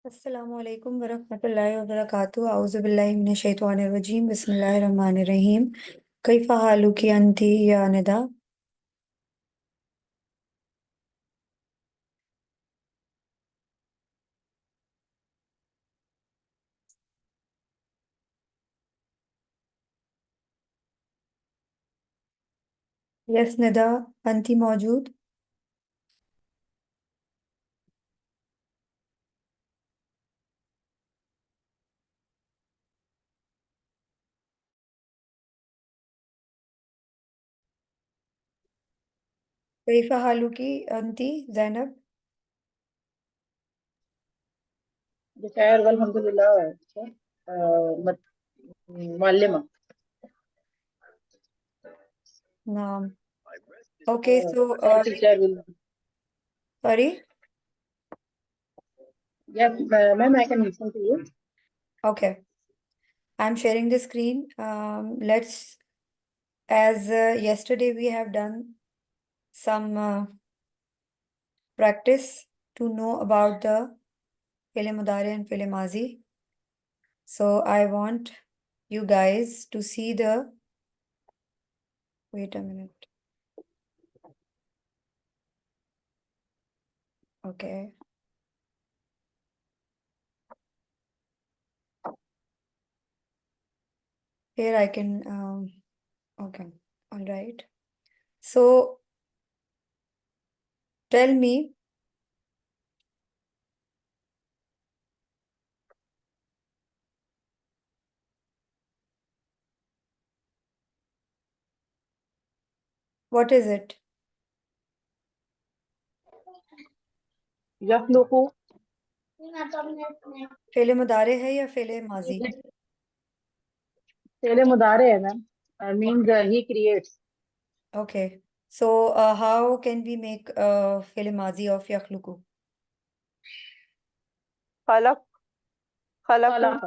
अस्सलामु अलैकुम वरहमतुल्लाहि वबरकातुहू औज़ु बिल्लाहि मिनश शैतानिर रजीम बिस्मिल्लाहिर रहमानिर रहीम कैफ़ा हालुकी अंती या निदा। यस निदा, अंती मौजूद। कैफ़ा हालुकी अंती ज़ैनब। बखैर अल्हम्दुलिल्लाह। मुअल्लिमा। नाम। Okay so head teacher will. Sorry. Yeah, ma'am, I can listen to you. Okay, I am sharing the screen. Let's as yesterday we have done some practice to know about the fi'l mudari and fi'l mazi. So I want you guys to see the, wait a minute. Okay. Here I can, okay, all right. So tell me, what is it? यखलुकु। फेले मुदारे है या फेले माजी? फेले मुदारे है ma'am. Means he creates. Okay. So how can we make फेले माजी of yakhluqu? खलक खलकु खलक।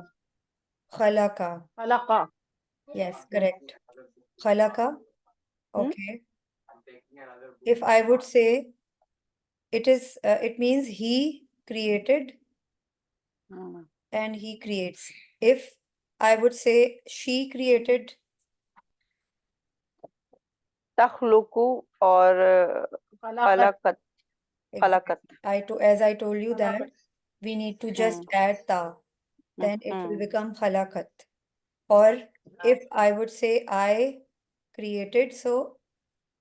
खलाका. खलका। Yes, correct. खलाका. Okay. If I would say it is, it means he created and he creates. If I would say she created, तखलुकु और खलकत। खलकत खलकत as I told you that we need to just add ta, then it will become khalaqat. Or if I would say I created, so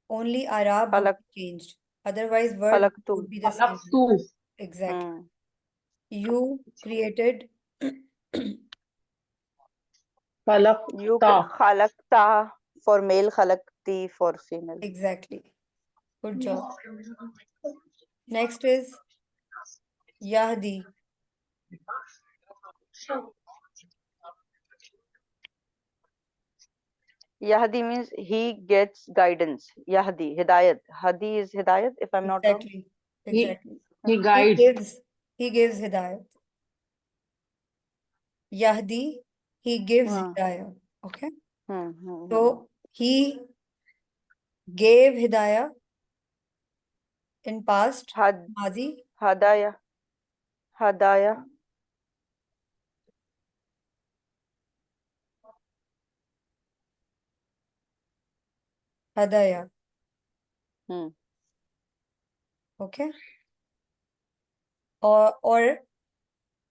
only Arab would खलक be changed. Otherwise, word खलकतु would be the same. खलकतु। Exactly. You created. You खलकता। खलकता for male, खलकती for female. Exactly. Good job. Next is Yahdi. Yahdi means he gets guidance. Yahdi, hidayat. Hadi is hidayat, if I'm not wrong. Exactly. Exactly. He guides. He gives hidayat. Yahdi, he gives hidayah. Okay. So he gave hidayah in past, mazi. Hadaya, hadaya, Hadaya. Okay. Or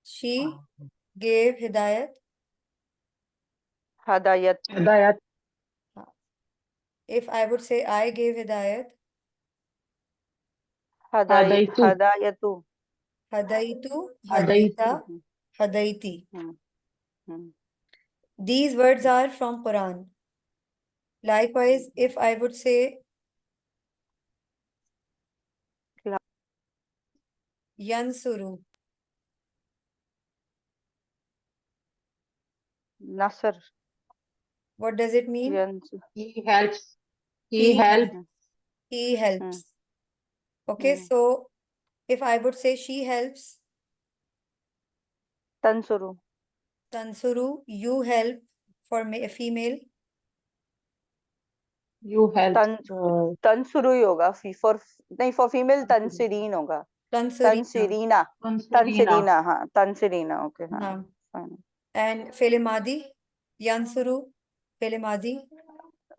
she gave hidayat. hadayat, Hidayat. If I would say I gave hidayat, Hadaitu. hadayatu, hadaitu, Hadaitu. hadaita, hadaiti. Hmm. These words are from Quran. Likewise, if I would say yansuru, Nasr, what does it mean? He helps. He He helps. He helps. Okay, so if I would say she helps, tansuru, tansuru, you help for a female. You help. tansuru ही होगा for नहीं for female tansireen होगा. Tansirina. Tansirina, हाँ, Tansirina, okay, हाँ, हाँ. fine. And Fele Madi, Yansuru, Fele Madi,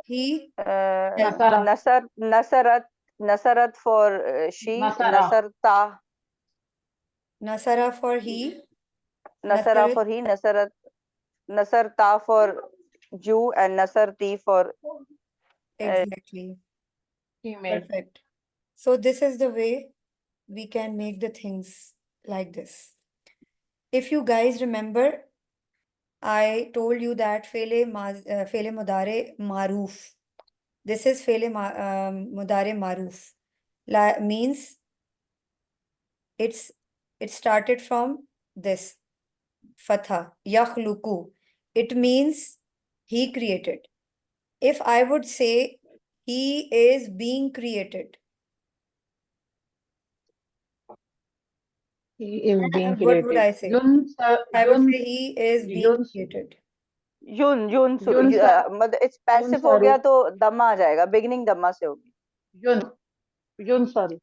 he helped. Nasara. Nasarat for she, Nasara. Nasarta, Nasara for he, Nasara Nasarat, for he, Nasarta for you, and Nasarti for exactly. Female. Perfect. So this is the way we can make the things like this. If you guys remember, I told you that Fele Mudare Maruf. This is Mudare Maruf. Means it started from this Fatha, Yakhluku. It means he created. If I would say he is being created, He is being what would I created. say? I would say he is being Yun, created. Yun Suru. Yun Sa- मतलब it's passive हो Saru. गया तो दम्मा आ जाएगा, beginning दम्मा से होगी. Yun sorry.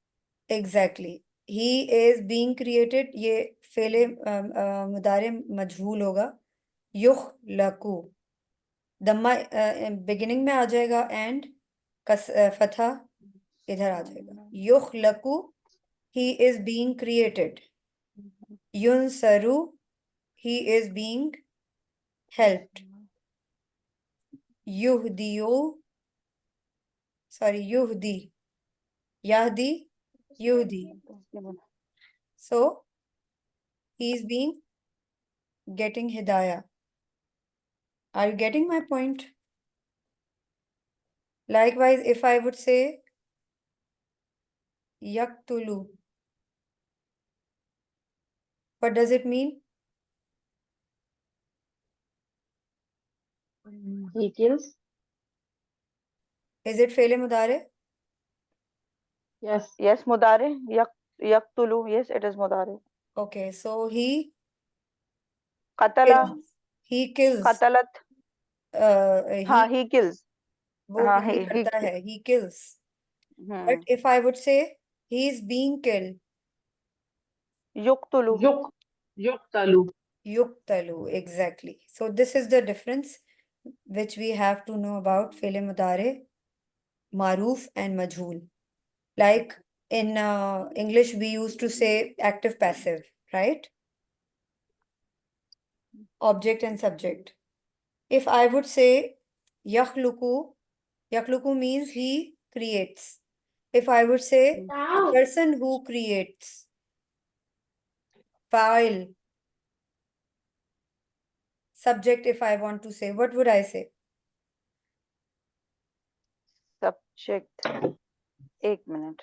Exactly. He is being created. ये फेले मुदारे मजहूल होगा. युख लकू. दम्मा बिगिनिंग में आ जाएगा एंड फतहा इधर आ जाएगा. युख लकू. He is being created. Yun saru. He is being helped. Yuhdiyu. Sorry, yuhdi. Yahdi. Yuhdi. So he is being getting hidayah. Are you getting my point? Likewise, if I would say yaktulu, what does it mean? He kills. Is it fe'le mudare? Yes. Yes, mudare. Yaktulu. Yes, it is mudare. Okay, so he Qatala. kills. He kills. Qatalat. हाँ, he kills. वो हाँ, किल he करता है. He kills. But hmm. if I would say he is being killed, Yuktulu. Yuktalu. yuktalu, exactly. So this is the difference which we have to know about fe'le mudare, maruf and majhul. Like in English, we used to say active passive, right? Object and subject. If I would say yakhluku, yakhluku means he creates. If I would say the person who creates, fa'il, subject, if I want to say, what would I say? Subject. एक minute.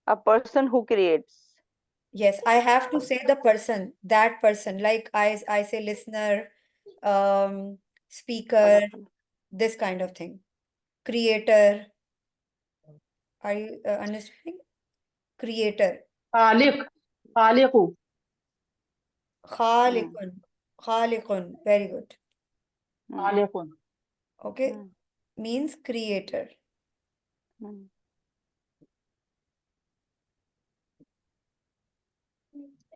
A person who creates. Yes, I have to say the person, that person. Like I say listener, speaker, this kind of thing. Creator. Are you understanding? Creator. Khaliq. Khaliqu. Khaliqun. Khaliqun. Very good. Khaliqun. Okay. Means creator.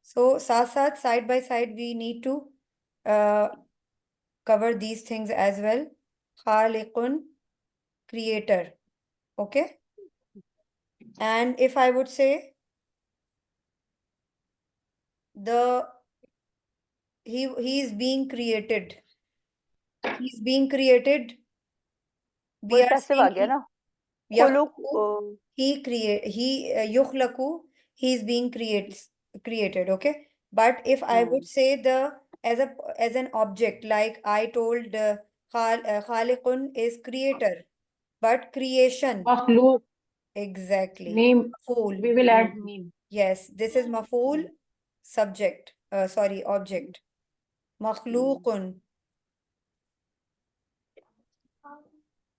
So साथ side by side we need to cover these things as well. Khaliqun, creator. Okay. And if I would say he is being created. He's being created. We कोई are passive uh saying गया ना. yakhluqu, yukhlaku, he is being created, okay? But if I would say as an object, like I told khaliqun is creator, but creation, Makhluq. exactly. Meme. Maf'ul. We will add meme. Yes, this is maf'ul, subject, sorry, object. Makhluqun.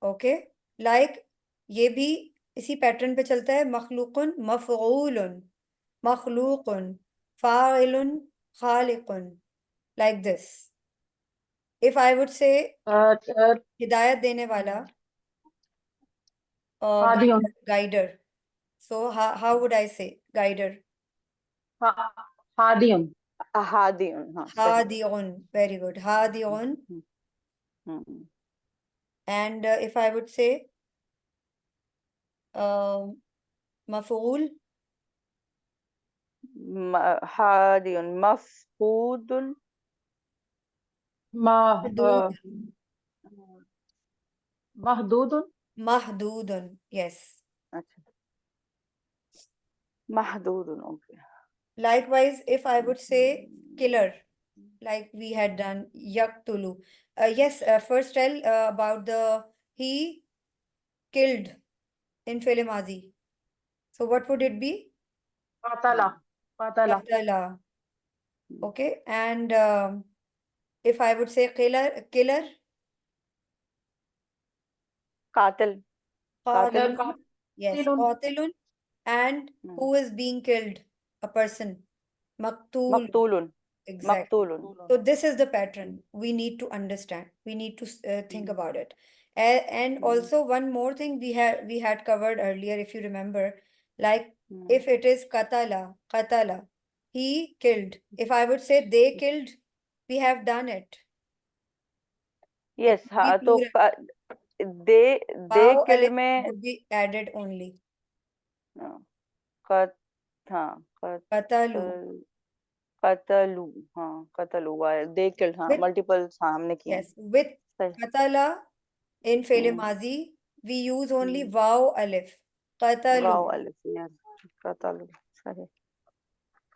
Okay like ये भी इसी pattern पे चलता है मखलूकुन मफऊलुन मखलूकुन फाइलुन खालिकुन like this if I would say हिदायत देने वाला Hadiyun. Guider So how would I say guider? हादियुन हादियुन, हाँ सही। Hadion. Very good. Hadion. Hmm, hmm, And if I would say maf'ul, हादियुन मफहूदुन, mahdud, महदूदुन mahdudun. Yes. अच्छा महदूदुन, okay. Likewise, if I would say killer, like we had done yaktulu. Yes, first tell about the he killed in fi'l mazi. So what would it be? قتل قتل Qatala. Okay. And if I would say killer, कातिल, कातिल, qatilun. Yes, قاتل qatilun. And who is being killed? A person. Maqtul. मकतूलुन, Exactly. मकतूलुन, So this is the pattern we need to understand. We need to think about it. And also one more thing we had covered earlier, if you remember, like if it is katala, he killed. If I would say they killed, we have done it. It yes, would be हाँ तो plural. दे Wow, किल alif में would be added only. कत हाँ कत Katalu. कतलू, हाँ कतलू, they killed, हाँ With multiples, हाँ हमने किए हैं, yes, with सही। katala in fi'l hmm, mazi, we use only wow alif. Qatalu. वाव अलिफ, यस, कतलू, सही।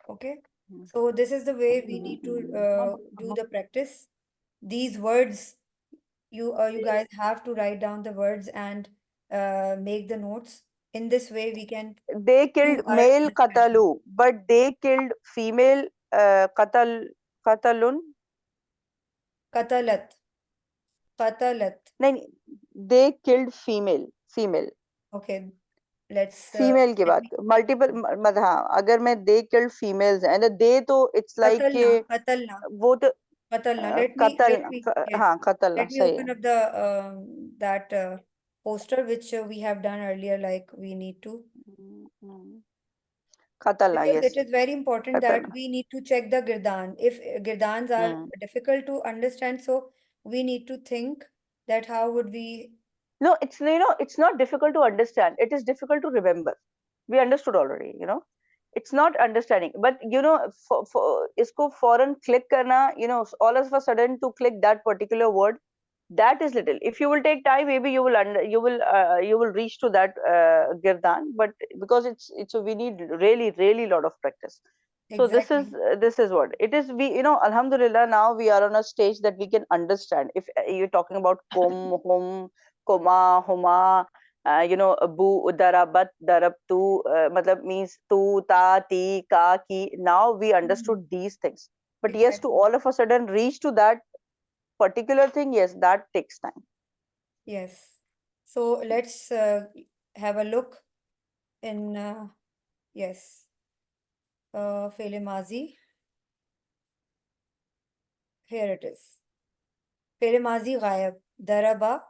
Okay. Hmm, So this is the way we need to do the practice. These words, you guys have to write down the words and make the notes. In this way, we can they do killed our male understanding. qatalu, but they killed female qatalun, Qatalat. Qatalat. नहीं, they killed female Okay. Let's female की let बात me multiple, मतलब हाँ अगर मैं they killed females and they तो it's like qatalna, कि qatalna, वो तो qatalna. कतल, Yes. हाँ कतलना Let me सही है। open up the that poster which we have done earlier. Like we need to. कतलना, Because yes, it is very important that कतलना। we need to check the girdan. If girdans are difficult to understand, so we need to think that how would we. No, it's not difficult to understand. It is difficult to remember. We understood already, It's not understanding, but for isko foreign click karna, all of a sudden to click that particular word, that is little. If you will take time, maybe you will reach to that girdan, but because it's we need really lot of practice. So Exactly. this is what it is. We, Alhamdulillah, now we are on a stage that we can understand. If you're talking about kum, hum, koma, huma, bu, darabat, darabtu, matlab means tu, ta, ti, ka, ki. Now we understood these things. But yes, to Exactly. all of a sudden reach to that particular thing, yes, that takes time. Yes. So let's have a look in yes. Fele mazi. Here it is. Fele mazi ghayab. Daraba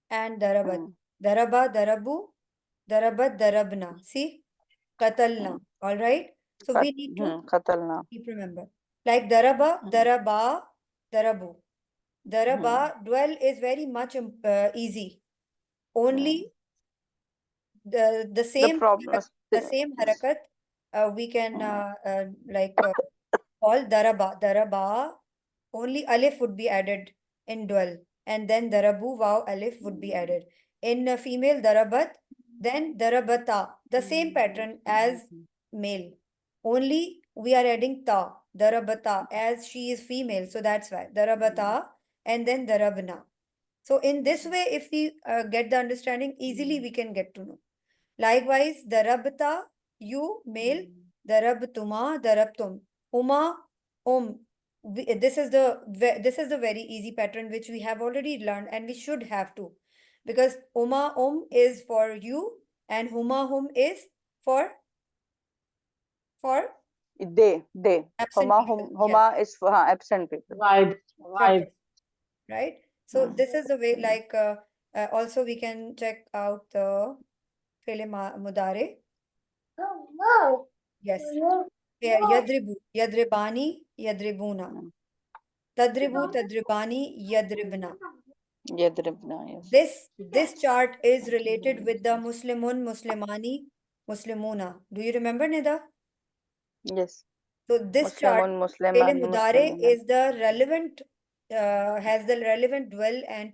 and darabat. Daraba, darabu, darabat, darabna. See? Qatalna. All right. So we need to Qatalna. keep remember. Like daraba, daraba, darabu. Daraba, dwell is very much easy. Only the The same problem the same harakat we can like call daraba. Daraba, only alif would be added in dwell, and then darabu wow alif would be added. In female darabat, then darabata, the same pattern as male. Only we are adding ta, darabata, as she is female, so that's why darabata and then darabna. So in this way, if we get the understanding, easily we can get to know. Likewise, darabta, you male, darabtuma, darabtum, huma, This is the very easy pattern which we have already learned and we should have to, because is for you and hum is for they. absent people. Yes, Huma is for absent people. Wide for wide this, right? So this is the way. Like also we can check out the Fele Mudare. Yes. Here, yadribu, yadribani, yadribuna. Hmm. Tadribu, tadribani, yadribna. Yadribna, yes. This chart is related with the Muslimun, Muslimani, Muslimuna. Do you remember, Nida? Yes. So this chart, Muslimun, Fele Musliman, Mudare Muslimuna. is the relevant, has the relevant dwell and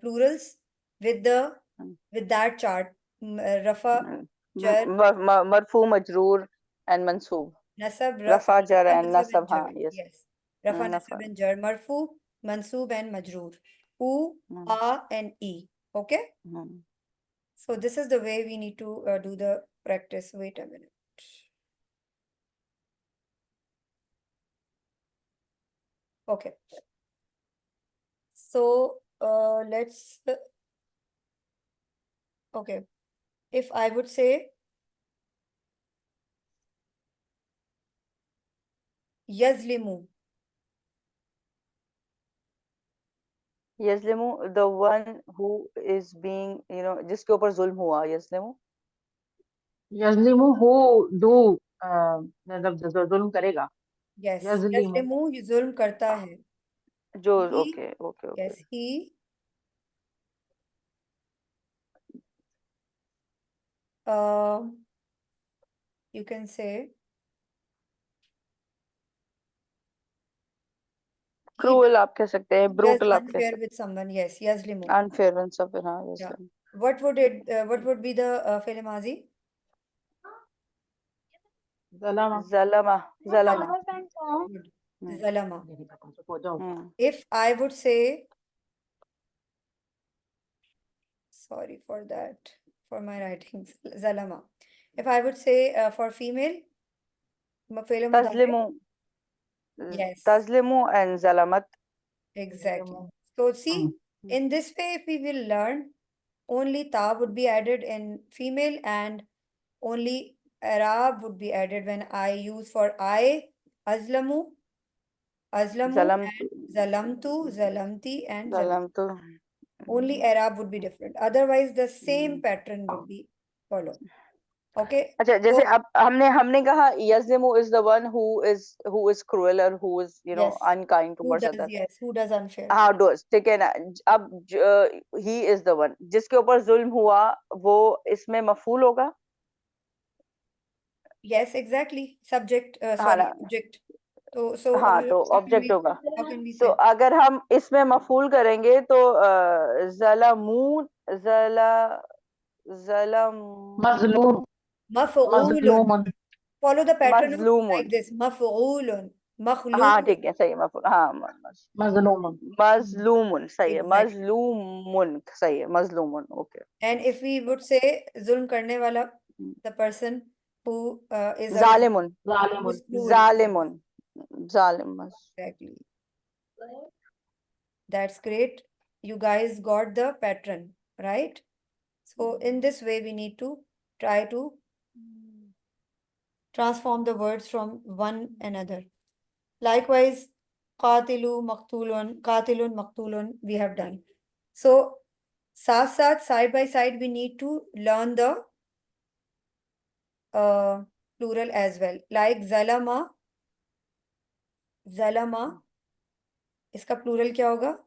plurals with the Hmm. with that chart. Rafa, Hmm. Jar, Marfu, Majroor, and Mansoob. Nasab, Rafa, Jar, Rafa, and Nasab and Nasab. Jar. Yes. Yes. Rafa, Nafa. Nasab and Jar. Marfu, Mansoob and Majroor. U, Hmm. A and E. Okay? Hmm. So this is the way we need to do the practice. Wait a minute. Okay. So let's, okay. If I would say Yazlimu, Yazlimu, the one who is being, जिसके ऊपर जुल्म हुआ, Yazlimu. यजलिमु who do मतलब जो जुल्म करेगा. yes, यजलिमु. Yazlimu ये जुल्म करता है. जो, He, okay. yes, he you can say he Cruel आप कह सकते हैं, does brutal आप कह unfair सकते with someone. Yes, Yazlimu. हैं, unfair and सब, हाँ, Yeah. Yazlim. What would be the fi'l mazi? ज़लमा. Zalama, Zalama. Good. Hmm. Zalama. हो जाओ. Hmm. If I would say, sorry for that, for my writing, Zalama. If I would say for female, fi'l mudari. Tazlimu. Yes, Tazlimu and Zalamat. exactly. So see, in this way, if we will learn, only ta would be added in female and only Arab would be added when I use for I, Azlamu, Azlamu, Zalamtu. and Zalamtu, Zalamti, and Zalam. Zalamtu. Only Arab would be different. Otherwise, the same pattern would be followed. Okay. अच्छा, जैसे So, अब हमने कहा Yazlimu is the one who is cruel or who is yes, unkind who towards does, others. yes, who does unfair? हाँ, does, ठीक है ना. अब he is the one जिसके ऊपर जुल्म हुआ, वो इसमें मफूल होगा. Yes, exactly. Subject, हाँ sorry, ना. object. So हाँ, तो how can ऑब्जेक्ट we, होगा. how can we तो say? अगर हम इसमें मफूल करेंगे तो ज़लमून, ज़लम मज़लूम. Maf'ulun. मज़लूमन. Follow the pattern of मज़लूमुन. like this. Maf'ulun. हाँ, Makhluq. ठीक है, सही है. मफूल, हाँ, मज़लूमन. मज़लूमुन सही है. Exactly. मज़लूमुन सही है. मज़लूमुन, okay. And if we would say zulm karne wala, the person who is a ज़ालिमुन. who's cruel. ज़ालिमुन. ज़ालिम. Exactly. That's great. You guys got the pattern, right? So in this way, we need to try to transform the words from one another. Likewise, qatilun, maqtulun, we have done. So, side by side, we need to learn the plural as well. Like zalama, इसका plural क्या होगा?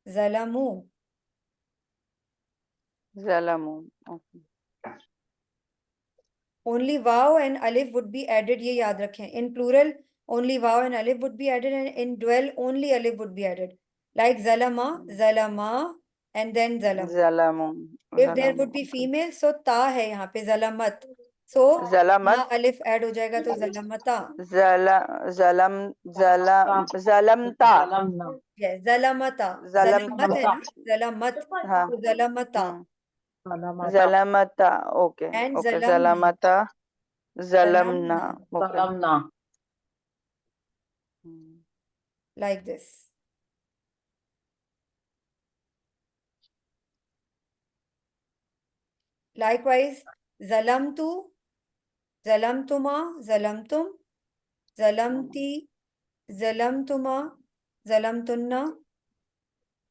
Zalamu. ज़लमू, okay. Only वाव and alif would be added, ये याद रखें. In plural, only वाव and alif would be added, and in dual, only alif would be added. Like zalama, and then zalam. ज़लमू. If there would be female, so ta है यहाँ पे zalamat. So ज़लमत. यहाँ alif add हो जाएगा तो zalamata. ज़लमता. Yes, zalamata. ज़लम. Zalamat है ना? Zalamat. हाँ. तो zalamata. ज़लमता, ओके. And okay, zalamna. ज़लमता. ज़लमना, ओके. ज़लमना. Like this. Likewise, zalamtu, zalamtuma, zalamtum, zalamti, zalamtuma, zalamtunna.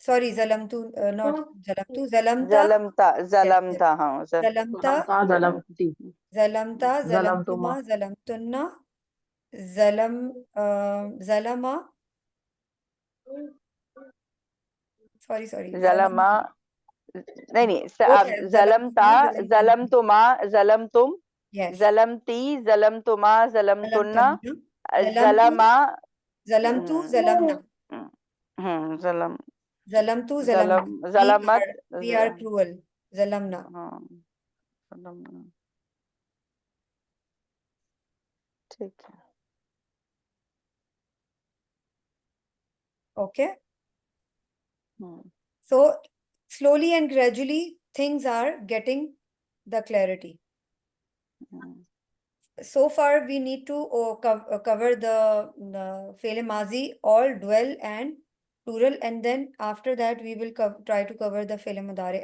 Sorry, zalamtu, not zalamtu, zalamta. ज़लमता, Yes, ज़लमता, हाँ, zalamta, ज़लमता, ज़लमती. Zalamta, Zalamtuma. zalamtuma, zalamtunna, zalama. Sorry. Zalama. नहीं Both अब have जलमता, zalamtuma, zalamtunna. जलमतुमा, जलमतुम, Yes. जलमती, जलमतुमा, जलमतुन्ना, Zalamtunna, जलमा, zalamtu, zalamna. Jalam, Zalamtu, Jalam, zalamna. जलमत, We are cruel. Zalamna. हाँ, जलम, ठीक है. Okay. Hmm. So slowly and gradually things are getting the clarity. So far we need to cover the Fele Mazi, all, dwell and plural, and then after that we will try to cover the Fele Mudare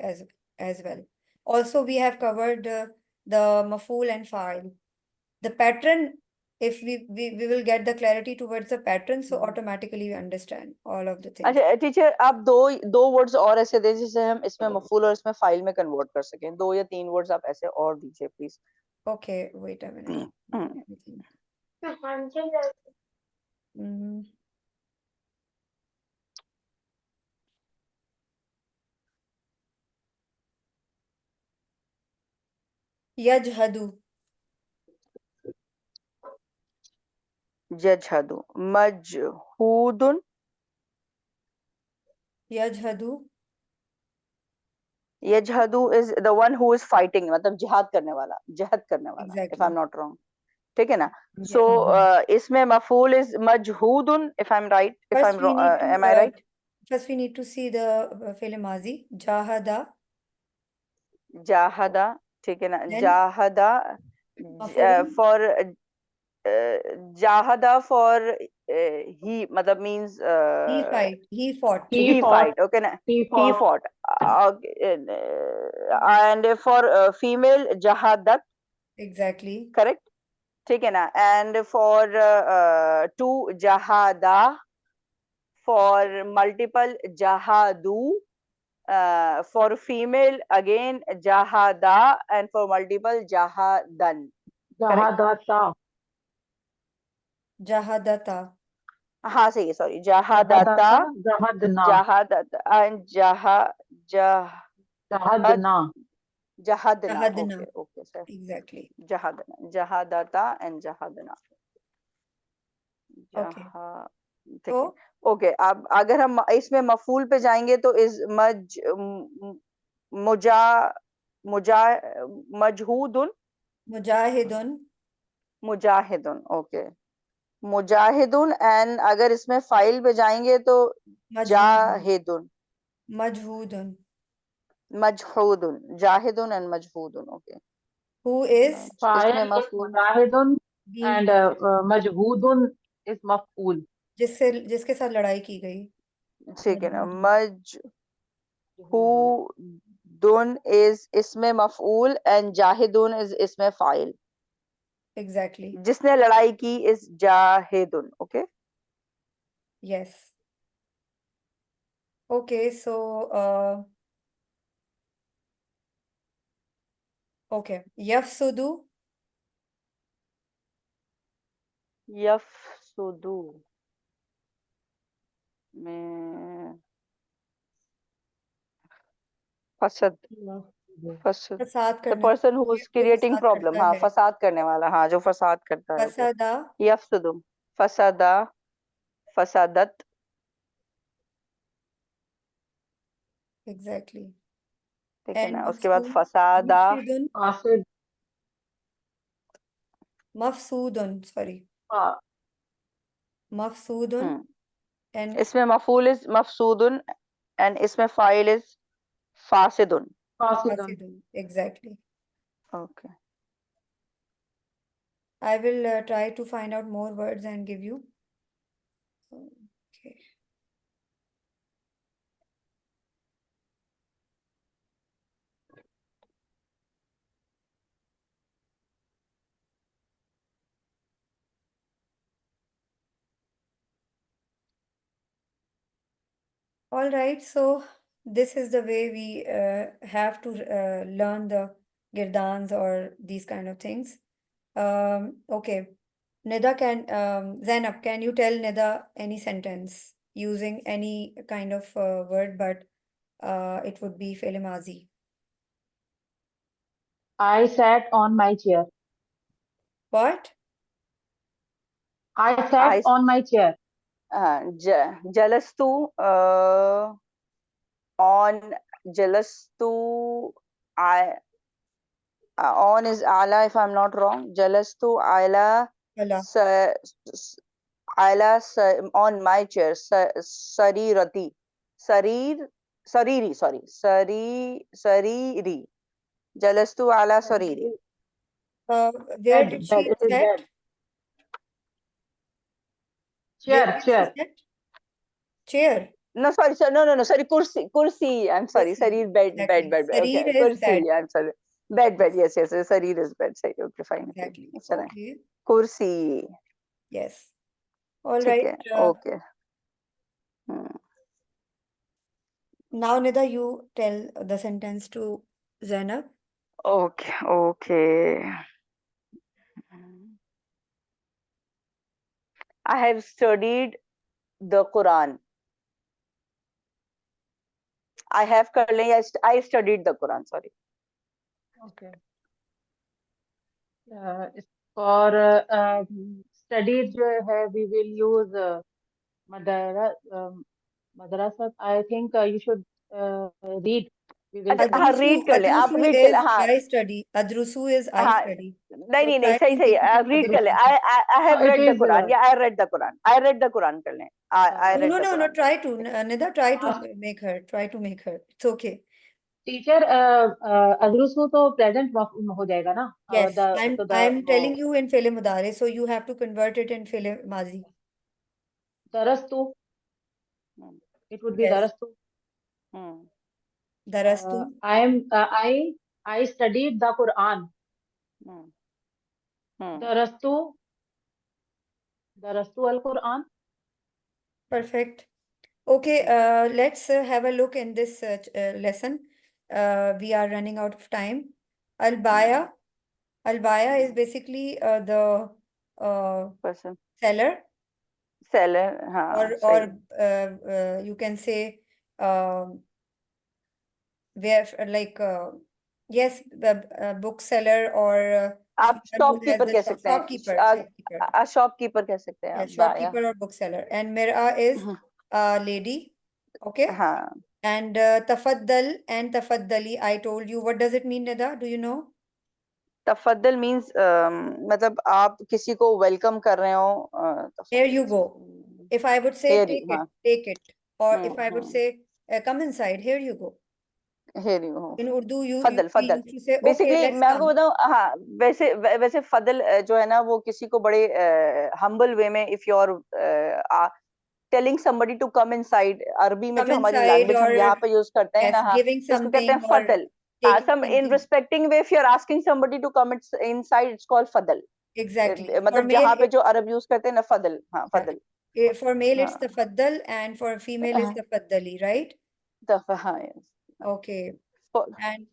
as well. Also we have covered the Maful and Fa'il. The pattern, if we will get the clarity towards the pattern, so automatically we understand all of the things. अच्छा teacher आप दो words और ऐसे दे जिसे हम इसमें मफूल और इसमें फाइल में कन्वर्ट कर सकें. 2 या 3 वर्ड्स आप ऐसे और दीजिए please. Okay, wait a minute. Let me think. Yajhadu. यजहदु, मजहूदुन, Yajhadu. यजहदु is the one who is fighting, मतलब जिहाद करने वाला, जहद करने वाला, if Exactly. I'm not wrong. ठीक है ना? Yes. So इसमें मफूल is मजहूदुन, if I'm right, if First I'm we wrong, need to am I right? first we need to see the Fele Mazi. Jahada. जाहदा, ठीक है ना? Then जाहदा Maf'ul. for jahada for he, मतलब means He fought. he fight, okay na? He He fought. fought. And for female jahadat, Exactly. correct? ठीक है ना? And for two jahada, for multiple jahadu, for female again jahada, and for multiple jahadan. Jahadata. Jahadata. हाँ सही है, sorry. जहादता, Jahadna. जहादता and Jahadna. जहादना. Jahadna. Okay sir. Exactly. जहादना, जहादता and जहादना. Okay. ठीक है. So ओके, अब अगर हम इसमें मफूल पे जाएंगे तो इस मजहूदुन, Mujahidun. मुजाहिदुन. ओके, मुजाहिदुन. एंड अगर इसमें फाइल पे जाएंगे तो Majhudun. जाहिदुन, Majhudun. मजहूदुन, जाहिदुन एंड मजहूदुन. ओके. Who is Fa'il इसमें is मफूल, mujahidun being and fought. majhudun is maf'ul. जिसके साथ लड़ाई की गई. ठीक है ना? Majhudun. मजहूदुन इज इसमें मफूल एंड जाहिदुन इज इसमें फाइल. Exactly. जिसने लड़ाई की इज जाहिदुन. Okay. Yes. Okay, so okay. Yafsudu. यफसुदु में फसद, फसद, फसाद the करने person who वाला, is जो creating फसाद problem. करता हाँ, है. फसाद करने वाला. हाँ, जो फसाद करता है. ओके. फसादा. यफसुदु, फसादा, फसादत. Exactly. ठीक है And ना? उसके बाद mafsud. फसादा, Mafsidun. Fasid. Mafsudun. Sorry. Mafsudun. And इसमें मफूल इज मफसूदुन एंड इसमें फाइल इज फासिदुन. Fasidun. Fasidun. Exactly. Okay. I will try to find out more words and give you. Okay. All right, so this is the way we have to learn the girdans or these kind of things. Okay. Nida Zainab, can you tell Nida any sentence using any kind of word, but it would be fi'l mazi. I sat on my chair. What? I sat I on my chair. jalastu on jalastu I on is ala if I'm not wrong. Jalastu ala Wala. ala on my chair. Sarirati. Sariri, sorry. Sariri. Jalastu ala sariri. Where Bed, did bed. she It is sit? bed. Where Chair, did she chair. sit? Chair. No, sorry, sorry, kursi. I'm sorry, Kursi. sarir, bed. Exactly. Okay, Sarir is bed. kursi. I'm sorry, bed. Yes. Sarir is bed. Sorry, okay, fine. Exactly. Okay. Okay. Kursi. Yes. All ठीक right. है, okay. Now, Nida, you tell the sentence to Zainab. Okay. I have studied the Quran. I have I studied the Quran, sorry. Okay. For studies जो है, we will use madrasa. I think you should read. We will अच्छा, say. हाँ, read कर ले, आप read कर ले, is हाँ, I study. Adrusu is I हाँ, study. नहीं So नहीं try to सही make it आप read कर ले. Adrusu. I have It read the is, Quran. Yeah, I read the Quran. I read the Quran कर ले. I No, read no, the no, no. Quran. Try to. Nida, try to Ask make her. Try to make her. It's okay. Teacher अदरुसु तो present हो जाएगा ना? Yes, I'm वो telling you in fi'l mudari, so you have to convert it in fi'l mazi. दरस्तु. It would be Yes. darastu. Darastu. I studied the Quran. Darastu al Quran. Perfect. Okay, let's have a look in this lesson. We are running out of time. Al-baya. Al-baya is basically the Person. seller, Seller, हाँ, or you can say where like yes, the bookseller or आप someone who has shopkeeper the कह सकते हैं. shopkeeper. Shopkeeper कह सकते हैं Yeah, आप, बाया. shopkeeper or bookseller. And Mira is a lady. Okay. हाँ. And tafaddal and tafaddali, I told you. What does it mean, Nida? Do you know? तफद्दल means मतलब आप किसी को welcome कर रहे हो. Here you go. If I would say Here take you, it, हाँ. take it. Or if I would say come inside, here you go. Here you go. In Urdu, we फदल. used to say, okay, Basically let's मैं आपको come. बताऊं, हाँ, वैसे फदल जो है ना, वो किसी को बड़े humble way में, if you're telling somebody to come inside, अरबी में Come जो हमारी inside language हम or यहाँ पे use करते हैं yes, ना, हाँ, giving तो इसको कहते something हैं or फदल. taking Some in something. respecting way, if you're asking somebody to come inside, it's called फदल. Exactly. For मतलब male, जहाँ पे जो अरब यूज करते हैं ना, फदल. हाँ, फदल. for male, it's हाँ. tafaddal, and for female, it's tafaddali, right? हाँ, yes. Okay. For- And